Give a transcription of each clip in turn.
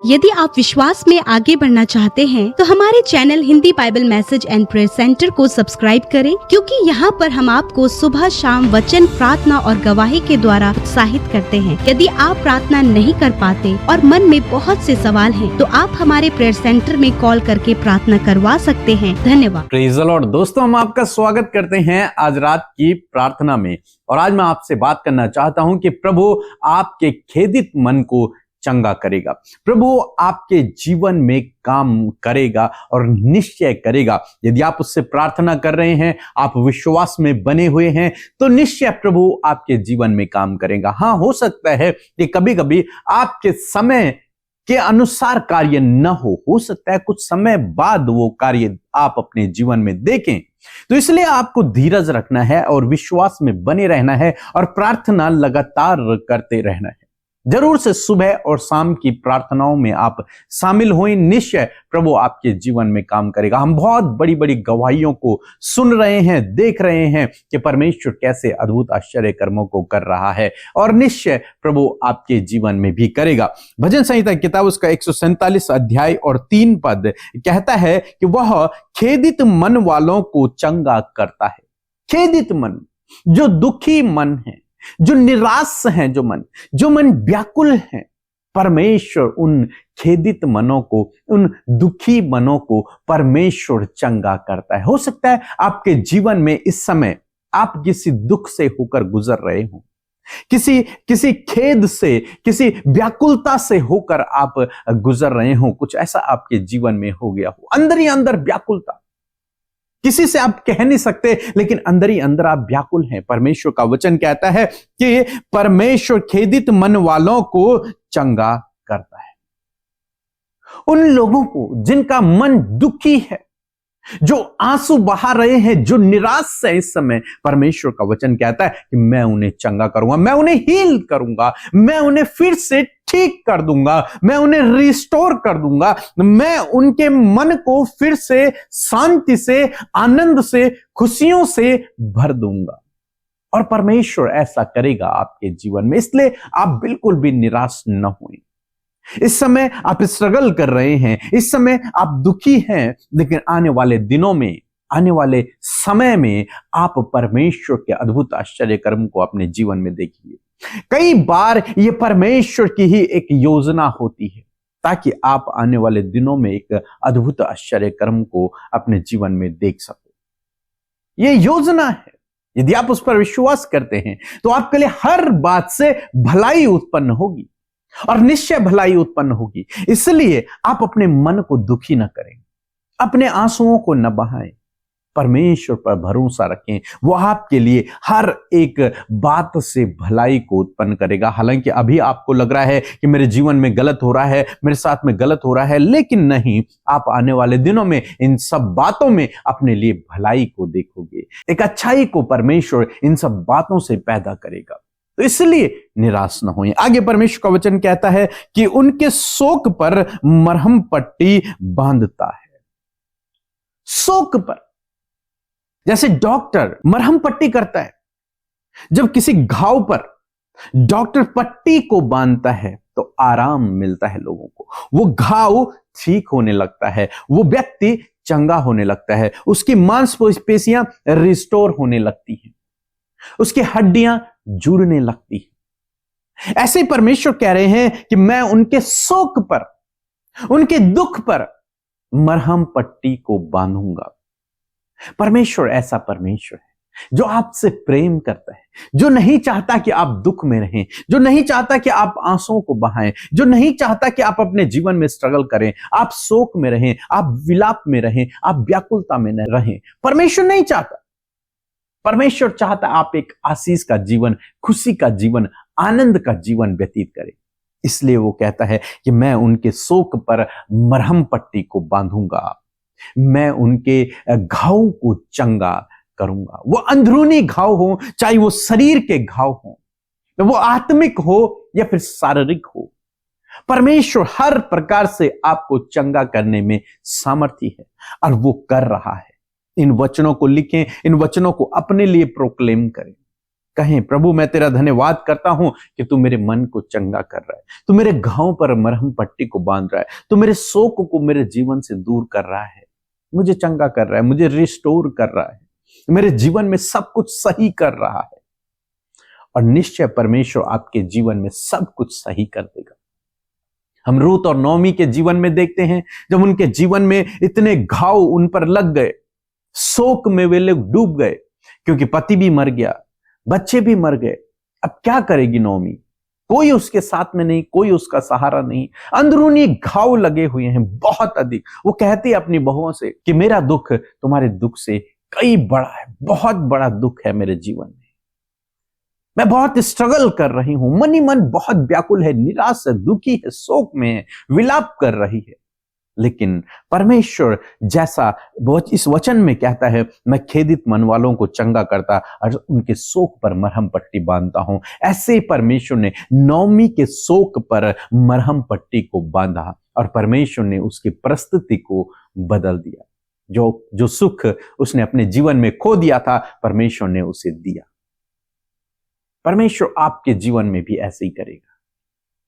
यदि आप विश्वास में आगे बढ़ना चाहते हैं तो हमारे channel Hindi Bible message and prayer centre को सब्सक्राइब करें, क्योंकि यहाँ पर हम आपको सुबह शाम वचन, प्रार्थना और गवाही के द्वारा उत्साहित करते हैं। यदि आप प्रार्थना नहीं कर पाते और मन में बहुत से सवाल हैं, तो आप हमारे प्रेयर सेंटर में कॉल करके प्रार्थना करवा सकते हैं। धन्यवाद। Praise the Lord. दोस्तों, हम आपका स्वागत करते हैं आज रात की प्रार्थना में। और आज मैं आपसे बात करना चाहता हूं कि प्रभु आपके खेदित मन को चंगा करेगा। प्रभु आपके जीवन में काम करेगा और निश्चय करेगा। यदि आप उससे प्रार्थना कर रहे हैं, आप विश्वास में बने हुए हैं, तो निश्चय प्रभु आपके जीवन में काम करेगा। हाँ, हो सकता है कि कभी कभी आपके समय के अनुसार कार्य न हो सकता है कुछ समय बाद वो कार्य आप अपने जीवन में देखें। तो इसलिए आपको धीरज रखना है और विश्वास में बने रहना है और प्रार्थना लगातार करते रहना है। जरूर से सुबह और शाम की प्रार्थनाओं में आप शामिल हों, निश्चय प्रभु आपके जीवन में काम करेगा। हम बहुत बड़ी बड़ी गवाहियों को सुन रहे हैं, देख रहे हैं कि परमेश्वर कैसे अद्भुत आश्चर्य कर्मों को कर रहा है, और निश्चय प्रभु आपके जीवन में भी करेगा। भजन संहिता किताब उसका 147 अध्याय और 3 पद कहता है कि वह खेदित मन वालों को चंगा करता है। खेदित मन, जो दुखी मन है, जो निराश हैं, जो मन व्याकुल हैं, परमेश्वर उन खेदित मनों को, उन दुखी मनों को परमेश्वर चंगा करता है। हो सकता है आपके जीवन में इस समय आप किसी दुख से होकर गुजर रहे हो, किसी खेद से, किसी व्याकुलता से होकर आप गुजर रहे हो। कुछ ऐसा आपके जीवन में हो गया हो, अंदर ही अंदर व्याकुलता, किसी से आप कह नहीं सकते, लेकिन अंदर ही अंदर आप व्याकुल हैं। परमेश्वर का वचन कहता है कि परमेश्वर खेदित मन वालों को चंगा करता है। उन लोगों को जिनका मन दुखी है, जो आंसू बहा रहे हैं, जो निराश है इस समय, परमेश्वर का वचन कहता है कि मैं उन्हें चंगा करूंगा, मैं उन्हें हील करूंगा, मैं उन्हें फिर से ठीक कर दूंगा, मैं उन्हें रिस्टोर कर दूंगा, मैं उनके मन को फिर से शांति से, आनंद से, खुशियों से भर दूंगा। और परमेश्वर ऐसा करेगा आपके जीवन में। इसलिए आप बिल्कुल भी निराश न हों। इस समय आप स्ट्रगल कर रहे हैं, इस समय आप दुखी हैं, लेकिन आने वाले दिनों में, आने वाले समय में आप परमेश्वर के अद्भुत आश्चर्य कर्म को अपने जीवन में देखिए। कई बार ये परमेश्वर की ही एक योजना होती है, ताकि आप आने वाले दिनों में एक अद्भुत आश्चर्य कर्म को अपने जीवन में देख सको। ये योजना है। यदि आप उस पर विश्वास करते हैं तो आपके लिए हर बात से भलाई उत्पन्न होगी, और निश्चय भलाई उत्पन्न होगी। इसलिए आप अपने मन को दुखी न करें, अपने आंसुओं को न बहाएं, परमेश्वर पर भरोसा रखें। वो आपके लिए हर एक बात से भलाई को उत्पन्न करेगा। हालांकि अभी आपको लग रहा है कि मेरे जीवन में गलत हो रहा है, मेरे साथ में गलत हो रहा है, लेकिन नहीं, आप आने वाले दिनों में इन सब बातों में अपने लिए भलाई को देखोगे। एक अच्छाई को परमेश्वर इन सब बातों से पैदा करेगा। तो इसलिए निराश न होइए। आगे परमेश्वर का वचन कहता है कि उनके शोक पर मरहम पट्टी बांधता है। शोक पर, जैसे डॉक्टर मरहम पट्टी करता है, जब किसी घाव पर डॉक्टर पट्टी को बांधता है तो आराम मिलता है लोगों को, वो घाव ठीक होने लगता है, वो व्यक्ति चंगा होने लगता है, उसकी मांसपेशियां रिस्टोर होने लगती हैं, उसकी हड्डियां जुड़ने लगती हैं। ऐसे परमेश्वर कह रहे हैं कि मैं उनके शोक पर, उनके दुख पर मरहम पट्टी को बांधूंगा। परमेश्वर ऐसा परमेश्वर है जो आपसे प्रेम करता है, जो नहीं चाहता कि आप दुख में रहें, जो नहीं चाहता कि आप आंसुओं को बहाएं, जो नहीं चाहता कि आप अपने जीवन में स्ट्रगल करें, आप शोक में रहें, आप विलाप में रहें, आप व्याकुलता में न रहें। परमेश्वर नहीं चाहता। परमेश्वर चाहता आप एक आशीष का जीवन, खुशी का जीवन, आनंद का जीवन व्यतीत करें। इसलिए वो कहता है कि मैं उनके शोक पर मरहम पट्टी को बांधूंगा, मैं उनके घाव को चंगा करूंगा। वो अंदरूनी घाव हो, चाहे वो शरीर के घाव हो, तो वो आत्मिक हो या फिर शारीरिक हो, परमेश्वर हर प्रकार से आपको चंगा करने में सामर्थी है, और वो कर रहा है। इन वचनों को लिखें, इन वचनों को अपने लिए प्रोक्लेम करें। कहें, प्रभु मैं तेरा धन्यवाद करता हूं कि तू मेरे मन को चंगा कर रहा है, तू मेरे घावों पर मरहम पट्टी को बांध रहा है, तू मेरे शोक को मेरे जीवन से दूर कर रहा है, मुझे चंगा कर रहा है, मुझे रिस्टोर कर रहा है, मेरे जीवन में सब कुछ सही कर रहा है। और निश्चय परमेश्वर आपके जीवन में सब कुछ सही कर देगा। हम रूत और नौमी के जीवन में देखते हैं, जब उनके जीवन में इतने घाव उन पर लग गए, शोक में वे लोग डूब गए, क्योंकि पति भी मर गया, बच्चे भी मर गए। अब क्या करेगी नौमी? कोई उसके साथ में नहीं, कोई उसका सहारा नहीं, अंदरूनी घाव लगे हुए हैं बहुत अधिक। वो कहती है अपनी बहुओं से कि मेरा दुख तुम्हारे दुख से कई बड़ा है, बहुत बड़ा दुख है मेरे जीवन में, मैं बहुत स्ट्रगल कर रही हूं, मन ही मन बहुत व्याकुल है, निराश है, दुखी है, शोक में है, विलाप कर रही है। लेकिन परमेश्वर जैसा इस वचन में कहता है, मैं खेदित मन वालों को चंगा करता और उनके शोक पर मरहम पट्टी बांधता हूं, ऐसे परमेश्वर ने नौमी के शोक पर मरहम पट्टी को बांधा और परमेश्वर ने उसकी परिस्थिति को बदल दिया। जो सुख उसने अपने जीवन में खो दिया था, परमेश्वर ने उसे दिया। परमेश्वर आपके जीवन में भी ऐसे ही करेगा।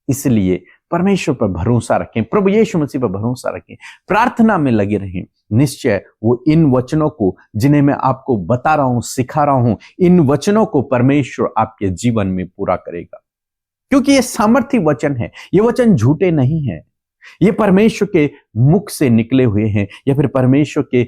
इसलिए परमेश्वर पर भरोसा रखें, प्रभु यीशु मसीह पर भरोसा रखें, प्रार्थना में लगे रहें। निश्चय वो इन वचनों को, जिन्हें मैं आपको बता रहा हूं, सिखा रहा हूं, इन वचनों को परमेश्वर आपके जीवन में पूरा करेगा, क्योंकि ये सामर्थी वचन है, ये वचन झूठे नहीं है, ये परमेश्वर के मुख से निकले हुए हैं, या फिर परमेश्वर के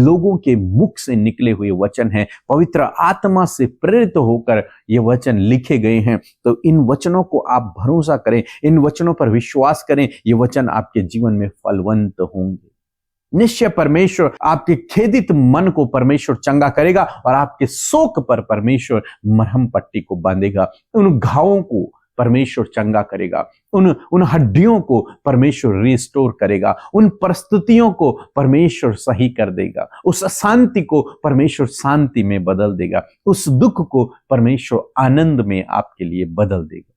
लोगों के मुख से निकले हुए वचन हैं, पवित्र आत्मा से प्रेरित होकर ये वचन लिखे गए हैं। तो इन वचनों को आप भरोसा करें, इन वचनों पर विश्वास करें, ये वचन आपके जीवन में फलवंत होंगे। निश्चय परमेश्वर आपके खेदित मन को परमेश्वर चंगा करेगा और आपके शोक पर परमेश्वर मरहम पट्टी को बांधेगा, उन घावों को परमेश्वर चंगा करेगा, उन हड्डियों को परमेश्वर रिस्टोर करेगा, उन परिस्थितियों को परमेश्वर सही कर देगा, उस अशांति को परमेश्वर शांति में बदल देगा, उस दुख को परमेश्वर आनंद में आपके लिए बदल देगा।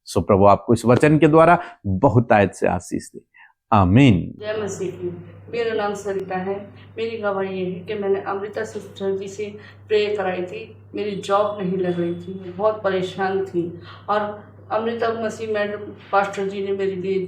सो प्रभु आपको इस वचन के द्वारा बहुतायत से आशीष दे। आमीन। जय मसीह की। मेरा नाम सरिता है। मेरी गवाही ये है कि मैंने अमृता सिस्टर जी से प्रे कराई थी, मेरी जॉब नहीं लग रही थी, मैं बहुत परेशान थी और अमृता मसीह मैडम पास्टर जी ने मेरे लिए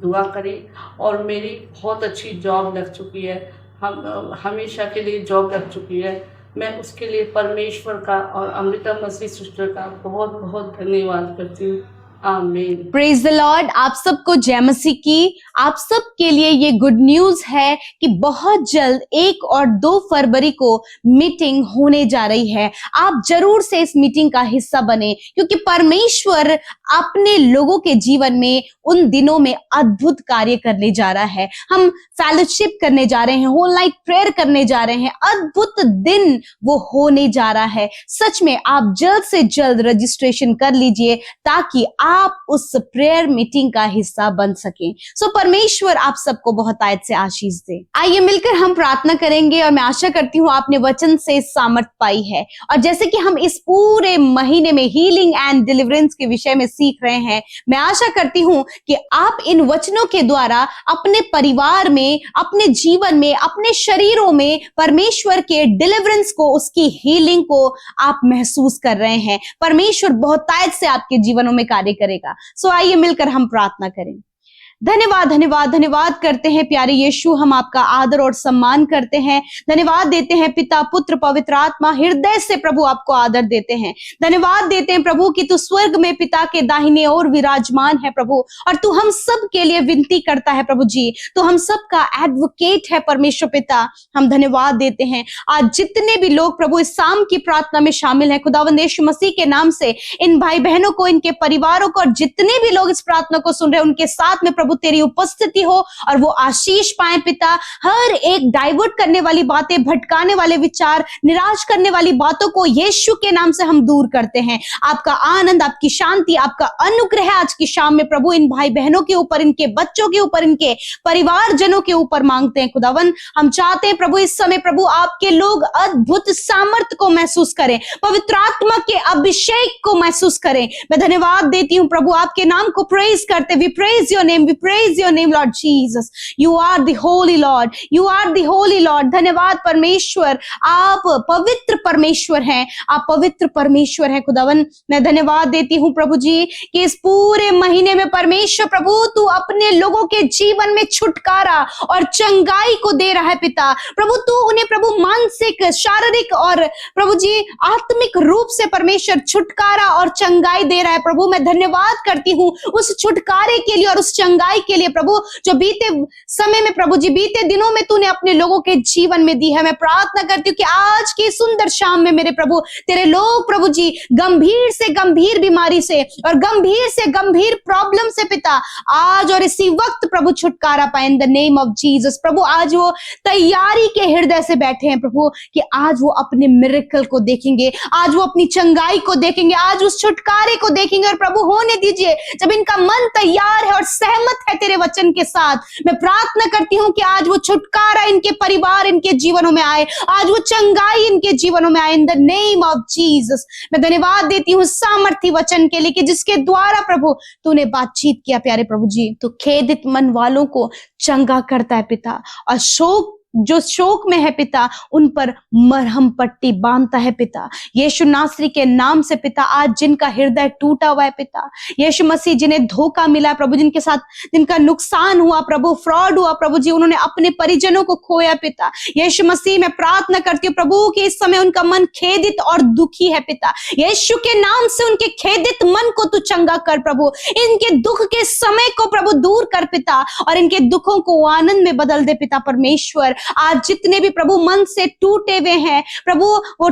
दुआ करी और मेरी बहुत अच्छी जॉब लग चुकी है, हम हमेशा के लिए जॉब लग चुकी है। मैं उसके लिए परमेश्वर का और अमृता मसीह सिस्टर का बहुत बहुत धन्यवाद करती हूँ। आमीन। Praise the Lord. आप सबको जय मसीह की। आप सब के लिए ये गुड न्यूज है कि बहुत जल्द 1 और 2 फरवरी को मीटिंग होने जा रही है। आप जरूर से इस मीटिंग का हिस्सा बने, क्योंकि परमेश्वर अपने लोगों के जीवन में उन दिनों में अद्भुत कार्य करने जा रहा है। हम फेलोशिप करने जा रहे हैं, होल नाइट प्रेयर करने जा रहे हैं, अद्भुत दिन वो होने जा रहा है। सच में आप जल्द से जल्द रजिस्ट्रेशन कर लीजिए ताकि आप उस प्रेयर मीटिंग का हिस्सा बन सकें। सो परमेश्वर आप सबको बहुत आयत से आशीष दे। आइए मिलकर हम प्रार्थना करेंगे और मैं आशा करती हूँ आपने वचन से सामर्थ पाई है। और जैसे कि हम इस पूरे महीने में हीलिंग एंड डिलीवरेंस के विषय में सीख रहे हैं, मैं आशा करती हूँ कि आप इन वचनों के द्वारा अपने परिवार में, अपने जीवन में, अपने शरीरों में परमेश्वर के डिलीवरेंस को, उसकी हीलिंग को आप महसूस कर रहे हैं। परमेश्वर बहुत आयत से आपके जीवनों में कार्य करेगा। सो आइए मिलकर हम प्रार्थना करें। धन्यवाद धन्यवाद धन्यवाद करते हैं प्यारे यीशु, हम आपका आदर और सम्मान करते हैं। धन्यवाद देते हैं पिता, पुत्र, पवित्र आत्मा, हृदय से प्रभु आपको आदर देते हैं। धन्यवाद देते हैं प्रभु कि तू स्वर्ग में पिता के दाहिने ओर विराजमान है प्रभु, और तू हम सब के लिए विनती करता है प्रभु जी। तो हम सब का एडवोकेट है परमेश्वर पिता। हम धन्यवाद देते हैं आज जितने भी लोग प्रभु इस शाम की प्रार्थना में शामिल हैं, खुदावंद यीशु मसीह के नाम से इन भाई बहनों को, इनके परिवारों को, और जितने भी लोग इस प्रार्थना को सुन रहे हैं उनके साथ में प्रभु तेरी उपस्थिति हो और वो आशीष पाए पिता। हर एक डाइवर्ट करने वाली बातें, भटकाने वाले विचार, निराश करने वाली बातों को यीशु के नाम से हम दूर करते हैं। आपका आनंद, आपकी शांति, आपका अनुग्रह आज की शाम में प्रभु इन भाई बहनों के ऊपर, इनके बच्चों के ऊपर, इनके परिवारजनों के ऊपर मांगते हैं खुदावन। हम चाहते हैं प्रभु इस समय प्रभु आपके लोग अद्भुत सामर्थ्य को महसूस करें, पवित्र आत्मा के अभिषेक को महसूस करें। मैं धन्यवाद देती हूँ प्रभु, आपके नाम को प्रेज करते, we praise your name, we praise your name, Lord Jesus. You are the holy Lord. You are the holy Lord. धन्यवाद परमेश्वर, आप पवित्र परमेश्वर हैं, आप पवित्र परमेश्वर हैं खुदावन। मैं धन्यवाद देती हूँ प्रभु जी कि इस पूरे महीने में परमेश्वर प्रभु तू अपने लोगों के जीवन में छुटकारा और चंगाई को दे रहा है पिता। प्रभु तू उन्हें प्रभु मानसिक, शारीरिक और प्रभु जी आत्मिक रूप से परमेश्वर छुटकारा और चंगाई दे रहा है प्रभु। मैं धन्यवाद करती हूँ उस छुटकारे के लिए और उस चंगाई के लिए प्रभु, जो बीते समय में प्रभु जी, बीते दिनों में तूने अपने लोगों के जीवन में दी है। मैं प्रार्थना करती हूँ कि आज की सुंदर शाम में मेरे प्रभु तेरे लोग प्रभु जी गंभीर से गंभीर बीमारी से और गंभीर से गंभीर प्रॉब्लम से पिता आज और इसी वक्त प्रभु छुटकारा पाए in the name of Jesus. प्रभु आज वो तैयारी के हृदय से बैठे हैं प्रभु कि आज वो अपने मिरेकल को देखेंगे, आज वो अपनी चंगाई को देखेंगे, आज उस छुटकारे को देखेंगे। और प्रभु होने दीजिए जब इनका मन तैयार है और सहमत है तेरे वचन के साथ, मैं प्रार्थना करती हूँ कि आज वो छुटकारा इनके परिवार, इनके जीवनों में आए, आज वो चंगाई इनके जीवनों में आए इन द नेम ऑफ जीसस। मैं धन्यवाद देती हूँ सामर्थी वचन के लिए कि जिसके द्वारा प्रभु तूने बातचीत किया प्यारे प्रभु जी। तो खेदित मन वालों को चंगा करता है पिता, और जो शोक में है पिता उन पर मरहम पट्टी बांधता है पिता। यीशु नासरी के नाम से पिता आज जिनका हृदय टूटा हुआ है पिता, यीशु मसीह जिन्हें धोखा मिला प्रभु, जिनके साथ जिनका नुकसान हुआ प्रभु, फ्रॉड हुआ प्रभु जी, उन्होंने अपने परिजनों को खोया पिता, यीशु मसीह मैं प्रार्थना करती हूँ प्रभु कि इस समय उनका मन खेदित और दुखी है पिता। यीशु के नाम से उनके खेदित मन को तू चंगा कर प्रभु, इनके दुख के समय को प्रभु दूर कर पिता, और इनके दुखों को आनंद में बदल दे पिता परमेश्वर। आज जितने भी प्रभु मन से टूटे हुए हैं प्रभु, वो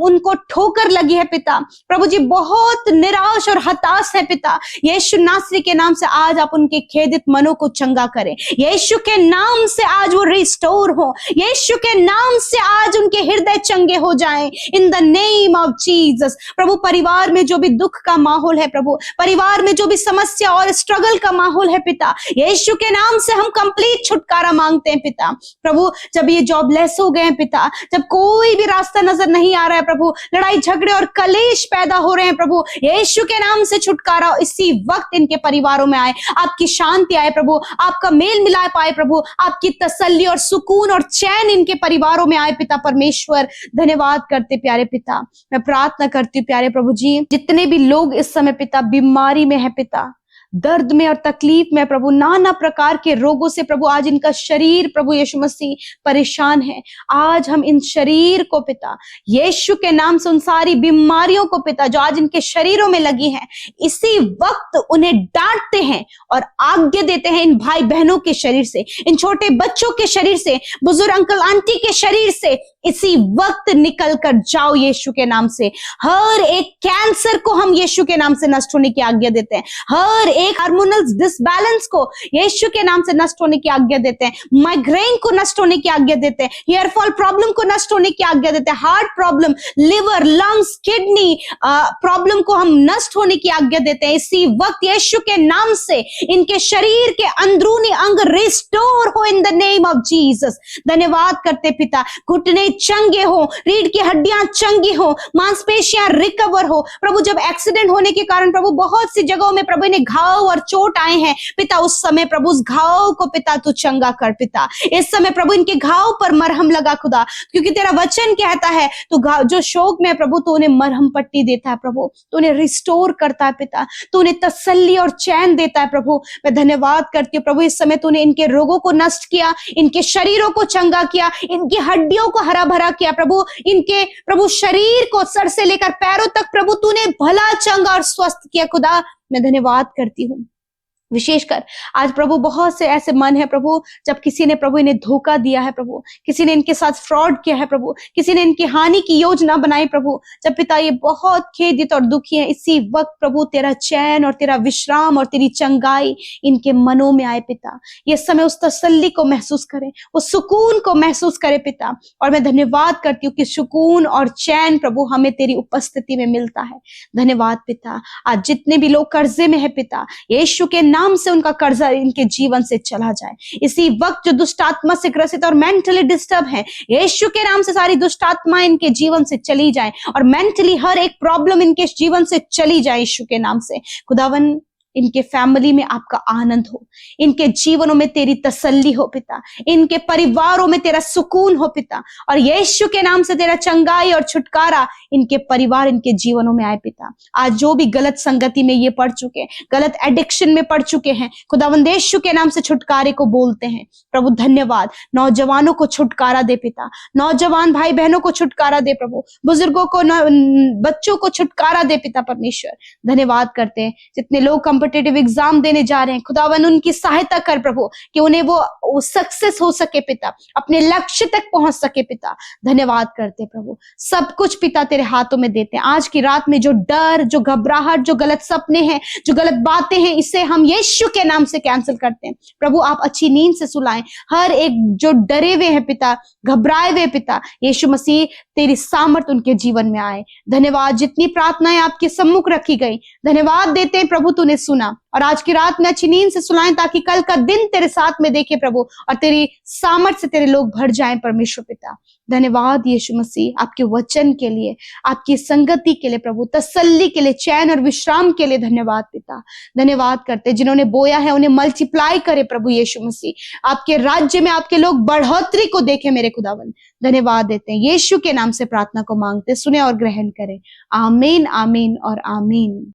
उनको ठोकर लगी है पिता, प्रभु जी बहुत निराश और हताश है पिता, यीशु नासरी के नाम से आज आप उनके खेदित मनों को चंगा करें, यीशु के नाम से आज वो रिस्टोर हो, यीशु के नाम से आज उनके हृदय चंगे हो जाएं in the name of Jesus. प्रभु परिवार में जो भी दुख का माहौल है प्रभु, परिवार में जो भी समस्या और स्ट्रगल का माहौल है पिता, यीशु के नाम से हम कंप्लीट छुटकारा मांगते हैं पिता। प्रभु जब ये जॉबलेस हो गए हैं पिता, जब कोई भी रास्ता नजर नहीं आ रहा है प्रभु, लड़ाई झगड़े और कलेश पैदा हो रहे हैं प्रभु, यीशु के नाम से छुटकारा इसी वक्त इनके परिवारों में आए, आपकी शांति आए प्रभु, आपका मेल मिलाप आए प्रभु, आपकी तसल्ली और सुकून और चैन इनके परिवारों में आए पिता परमेश्वर। धन्यवाद करते प्यारे पिता, मैं प्रार्थना करती हूँ प्यारे प्रभु जी, जितने भी लोग इस समय पिता बीमारी में है पिता, दर्द में और तकलीफ में प्रभु, नाना प्रकार के रोगों से प्रभु आज इनका शरीर प्रभु यीशु मसीह परेशान है, आज हम इन शरीर को पिता यीशु के नाम से उन सारी बीमारियों को पिता जो आज इनके शरीरों में लगी हैं, इसी वक्त उन्हें डांटते हैं और आज्ञा देते हैं इन भाई बहनों के शरीर से, इन छोटे बच्चों के शरीर से, बुजुर्ग अंकल आंटी के शरीर से इसी वक्त निकल कर जाओ यीशु के नाम से। हर एक कैंसर को हम यीशु के नाम से नष्ट होने की आज्ञा देते हैं, हर एक हार्मोनल डिसबैलेंस को यीशु के नाम से नष्ट होने की आज्ञा देते हैं, माइग्रेन को नष्ट होने की आज्ञा देते हैं, हेयर फॉल प्रॉब्लम को नष्ट होने की आज्ञा देते हैं, heart problem, liver, lungs, kidney problem को हम नष्ट होने की आज्ञा देते हैं इसी वक्त यीशु के नाम से। इनके शरीर के अंदरूनी अंग रिस्टोर हो इन द नेम ऑफ जीसस। धन्यवाद करते पिता, घुटने चंगे हो, रीढ़ की हड्डियां चंगी हो, मांसपेशियां रिकवर हो प्रभु। जब एक्सीडेंट होने के कारण प्रभु बहुत सी जगहों में प्रभु ने घाव और चोट आए हैं पिता, उस समय प्रभु उस घाव को पिता तू चंगा कर पिता। इस समय प्रभु इनके घाव पर मरहम लगा खुदा, क्योंकि तेरा वचन कहता है तो जो शोक में प्रभु तू उन्हें मरहम पट्टी देता है प्रभु, तू उन्हें रिस्टोर करता है पिता, तू उन्हें तसल्ली और चैन देता है प्रभु। मैं धन्यवाद करती हूँ प्रभु, इस समय तूने इनके रोगों को नष्ट किया, इनके शरीरों को चंगा किया, इनकी हड्डियों को हरा भरा किया प्रभु, इनके प्रभु शरीर को सर से लेकर पैरों तक प्रभु तूने भला चंगा और स्वस्थ किया खुदा। मैं धन्यवाद करती हूँ। विशेषकर आज प्रभु बहुत से ऐसे मन है प्रभु, जब किसी ने प्रभु इन्हें धोखा दिया है प्रभु, किसी ने इनके साथ फ्रॉड किया है प्रभु, किसी ने इनकी हानि की योजना बनाई प्रभु, जब पिता ये बहुत खेदित और दुखी है, इसी वक्त प्रभु तेरा चैन और तेरा विश्राम और तेरी चंगाई इनके मनों में आए पिता। ये समय उस तसल्ली को महसूस करें, उस सुकून को महसूस करें पिता। और मैं धन्यवाद करती हूँ कि सुकून और चैन प्रभु हमें तेरी उपस्थिति में मिलता है। धन्यवाद पिता। आज जितने भी लोग कर्जे में है पिता, यीशु के नाम से उनका कर्जा इनके जीवन से चला जाए। इसी वक्त जो दुष्ट आत्मा से ग्रसित और मेंटली डिस्टर्ब है, यीशु के नाम से सारी दुष्ट आत्मा इनके जीवन से चली जाए और मेंटली हर एक प्रॉब्लम इनके जीवन से चली जाए यीशु के नाम से। खुदावन इनके फैमिली में आपका आनंद हो, इनके जीवनों में तेरी तसल्ली हो पिता, इनके परिवारों में तेरा सुकून हो पिता, और यीशु के नाम से तेरा चंगाई और छुटकारा इनके परिवार, इनके जीवनों में आए पिता। आज जो भी गलत संगति में ये पड़ चुके हैं, गलत एडिक्शन में पड़ चुके हैं, खुदावंद यीशु के नाम से छुटकारे को बोलते हैं प्रभु। धन्यवाद। नौजवानों को छुटकारा दे पिता, नौजवान भाई बहनों को छुटकारा दे प्रभु, बुजुर्गों को, बच्चों को छुटकारा दे पिता परमेश्वर। धन्यवाद करते हैं जितने लोग कॉम्पिटिटिव एग्जाम देने जा रहे हैं, खुदावन उनकी सहायता कर प्रभु, कि उन्हें वो सक्सेस हो सके पिता, अपने लक्ष्य तक पहुंच सके पिता। धन्यवाद करते प्रभु, सब कुछ पिता तेरे हाथों में देते हैं। आज की रात में जो डर, जो घबराहट, जो गलत सपने हैं, जो गलत बातें हैं, इसे हम यीशु के नाम से कैंसिल करते हैं प्रभु। आप अच्छी नींद से सुलाएं हर एक जो डरे हुए हैं पिता, घबराए हुए पिता, यीशु मसीह तेरी सामर्थ उनके जीवन में आए। धन्यवाद। जितनी प्रार्थनाएं आपके सम्मुख रखी गई, धन्यवाद देते हैं प्रभु, तूने सुना, और आज की रात में अच्छी नींद से सुलाएं ताकि कल का दिन तेरे साथ में देखे प्रभु, और तेरी सामर्थ से तेरे लोग भर जाएं परमेश्वर पिता। धन्यवाद यीशु मसीह, आपके वचन के लिए, आपकी संगति के लिए प्रभु, तसल्ली के लिए, चैन और विश्राम के लिए धन्यवाद पिता। धन्यवाद करते, जिन्होंने बोया है उन्हें मल्टीप्लाई करे प्रभु यीशु मसीह, आपके राज्य में आपके लोग बढ़ोतरी को देखे मेरे खुदावन। धन्यवाद देते हैं, यीशु के नाम से प्रार्थना को मांगते, सुने और ग्रहण करें। आमीन, आमीन और आमीन।